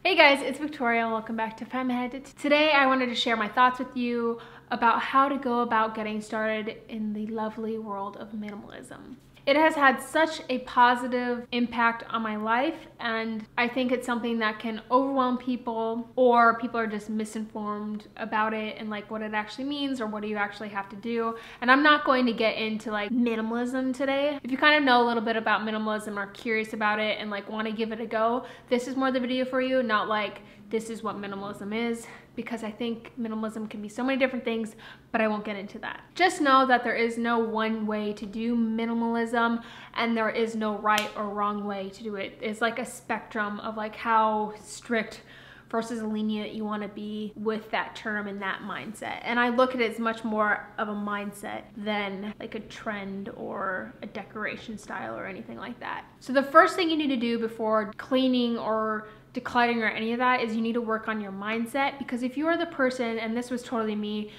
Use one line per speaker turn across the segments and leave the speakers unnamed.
Hey guys, it's Victoria. Welcome back to FemmeHead. Today I wanted to share my thoughts with you about how to go about getting started in the lovely world of minimalism. It has had such a positive impact on my life, and I think it's something that can overwhelm people, or people are just misinformed about it and like what it actually means or what do you actually have to do. And I'm not going to get into like minimalism today. If you kind of know a little bit about minimalism, are curious about it and like want to give it a go, this is more the video for you, not like this is what minimalism is, because I think minimalism can be so many different things, but I won't get into that. Just know that there is no one way to do minimalism and there is no right or wrong way to do it. It's like a spectrum of like how strict versus lenient you want to be with that term and that mindset. And I look at it as much more of a mindset than like a trend or a decoration style or anything like that. So the first thing you need to do before cleaning or decluttering or any of that is you need to work on your mindset, because if you are the person, and this was totally me,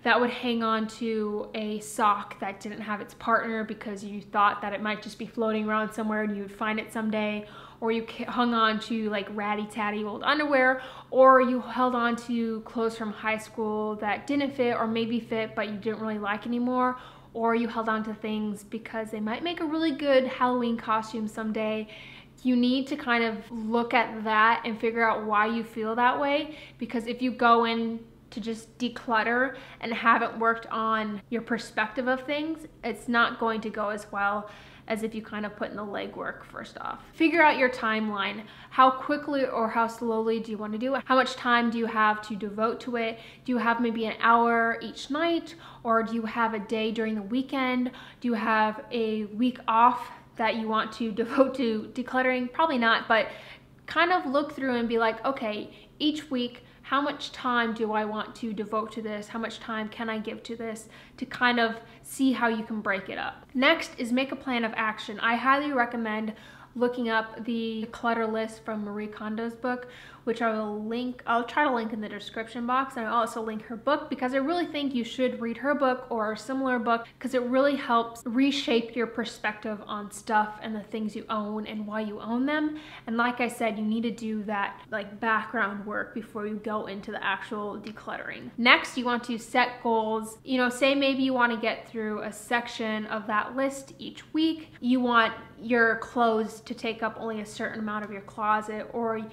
that would hang on to a sock that didn't have its partner because you thought that it might just be floating around somewhere and you would find it someday, or you hung on to like ratty-tatty old underwear, or you held on to clothes from high school that didn't fit or maybe fit but you didn't really like anymore, or you held on to things because they might make a really good Halloween costume someday. You need to kind of look at that and figure out why you feel that way, because if you go in to just declutter and haven't worked on your perspective of things, it's not going to go as well as if you kind of put in the legwork first off. Figure out your timeline. How quickly or how slowly do you want to do it? How much time do you have to devote to it? Do you have maybe an hour each night, or do you have a day during the weekend? Do you have a week off that you want to devote to decluttering? Probably not, but kind of look through and be like, okay, each week, how much time do I want to devote to this? How much time can I give to this, to kind of see how you can break it up. Next is make a plan of action. I highly recommend looking up the clutter list from Marie Kondo's book, which I'll try to link in the description box, and I'll also link her book, because I really think you should read her book or a similar book, because it really helps reshape your perspective on stuff and the things you own and why you own them. And like I said, you need to do that like background work before you go into the actual decluttering. Next, you want to set goals. You know, say maybe you want to get through a section of that list each week. You want your clothes to take up only a certain amount of your closet, or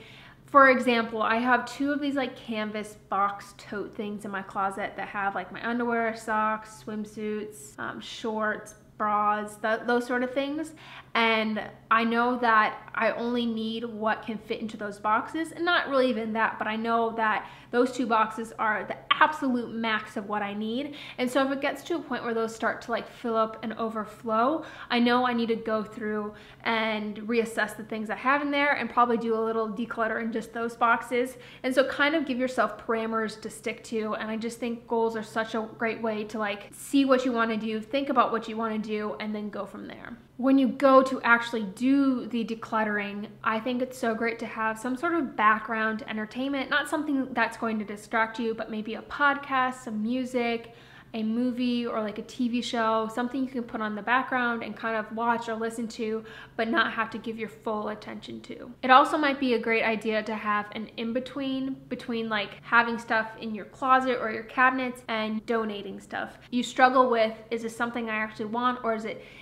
for example, I have two of these like canvas box tote things in my closet that have like my underwear, socks, swimsuits, shorts, bras, those sort of things. And I know that I only need what can fit into those boxes, and not really even that, but I know that those two boxes are the absolute max of what I need. And so if it gets to a point where those start to like fill up and overflow, I know I need to go through and reassess the things I have in there and probably do a little declutter in just those boxes. And so kind of give yourself parameters to stick to. And I just think goals are such a great way to like see what you want to do, think about what you want to do, and then go from there. When you go to actually do the decluttering, I think it's so great to have some sort of background entertainment, not something that's going to distract you, but maybe a podcast, some music, a movie, or like a TV show, something you can put on the background and kind of watch or listen to, but not have to give your full attention to. It also might be a great idea to have an in-between between like having stuff in your closet or your cabinets and donating stuff. You struggle with, is this something I actually want, or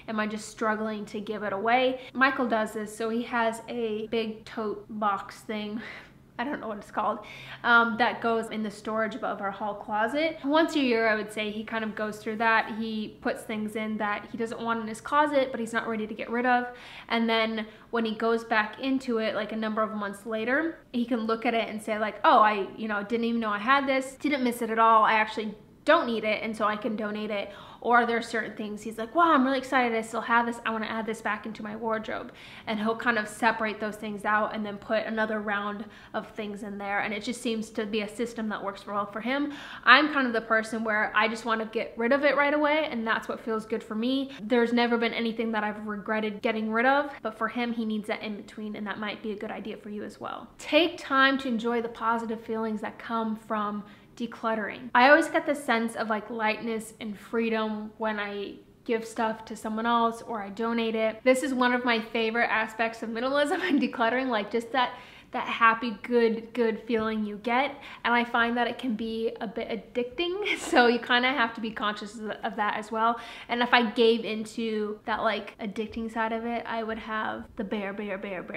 am I just struggling to give it away? Michael does this, so he has a big tote box thing, I don't know what it's called, that goes in the storage above our hall closet. Once a year, I would say, he kind of goes through that. He puts things in that he doesn't want in his closet, but he's not ready to get rid of. And then when he goes back into it, like a number of months later, he can look at it and say like, oh, I didn't even know I had this, didn't miss it at all. I actually don't need it, and so I can donate it. Or there are certain things he's like, wow, I'm really excited I still have this, I want to add this back into my wardrobe. And he'll kind of separate those things out and then put another round of things in there. And it just seems to be a system that works well for him. I'm kind of the person where I just want to get rid of it right away, and that's what feels good for me. There's never been anything that I've regretted getting rid of, but for him, he needs that in between, and that might be a good idea for you as well. Take time to enjoy the positive feelings that come from decluttering. I always get the sense of like lightness and freedom when I give stuff to someone else or I donate it. This is one of my favorite aspects of minimalism and decluttering, like just that that happy, good feeling you get. And I find that it can be a bit addicting. So you kind of have to be conscious of that as well. And if I gave into that like addicting side of it, I would have the bare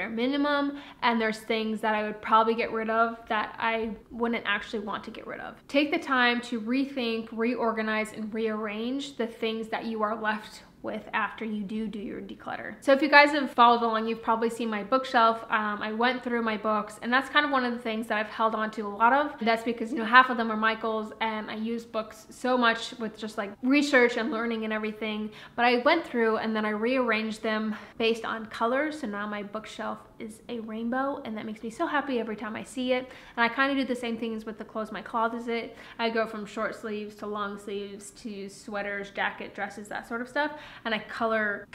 minimum. And there's things that I would probably get rid of that I wouldn't actually want to get rid of. Take the time to rethink, reorganize, and rearrange the things that you are left with after you do your declutter. So if you guys have followed along, you've probably seen my bookshelf. I went through my books, and that's kind of one of the things that I've held on to a lot of. That's because, you know, half of them are Michael's, and I use books so much with just like research and learning and everything. But I went through and then I rearranged them based on colors. So now my bookshelf is a rainbow, and that makes me so happy every time I see it. And I kind of do the same things with the clothes in my closet. I go from short sleeves to long sleeves to sweaters, jacket, dresses, that sort of stuff. And I color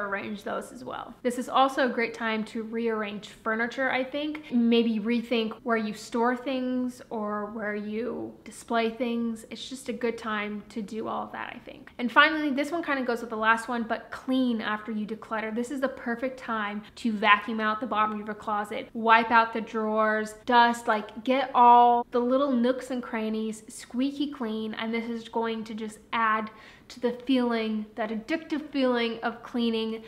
arrange those as well. This is also a great time to rearrange furniture, I think. Maybe rethink where you store things or where you display things. It's just a good time to do all of that, I think. And finally, this one kind of goes with the last one, but clean after you declutter. This is the perfect time to vacuum out the bottom of your closet, wipe out the drawers, dust, like get all the little nooks and crannies squeaky clean. And this is going to just add to the feeling, that addictive feeling of cleaning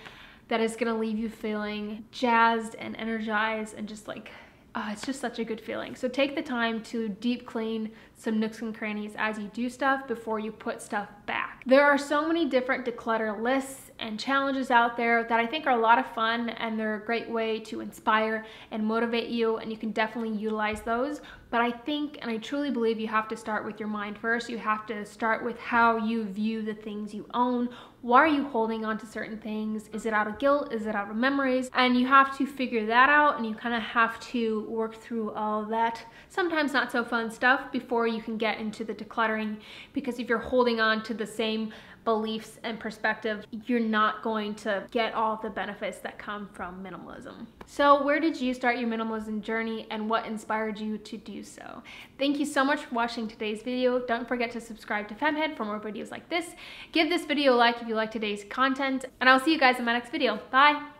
that is gonna leave you feeling jazzed and energized and just like, oh, it's just such a good feeling. So take the time to deep clean some nooks and crannies as you do stuff before you put stuff back. There are so many different declutter lists and challenges out there that I think are a lot of fun, and they're a great way to inspire and motivate you, and you can definitely utilize those. But I think, and I truly believe, you have to start with your mind first. You have to start with how you view the things you own. Why are you holding on to certain things? Is it out of guilt? Is it out of memories? And you have to figure that out, and you kind of have to work through all that, sometimes not so fun stuff, before you can get into the decluttering. Because if you're holding on to the same beliefs and perspective, you're not going to get all the benefits that come from minimalism. So where did you start your minimalism journey, and what inspired you to do so? Thank you so much for watching today's video. Don't forget to subscribe to FemmeHead for more videos like this. Give this video a like if you like today's content, and I'll see you guys in my next video. Bye!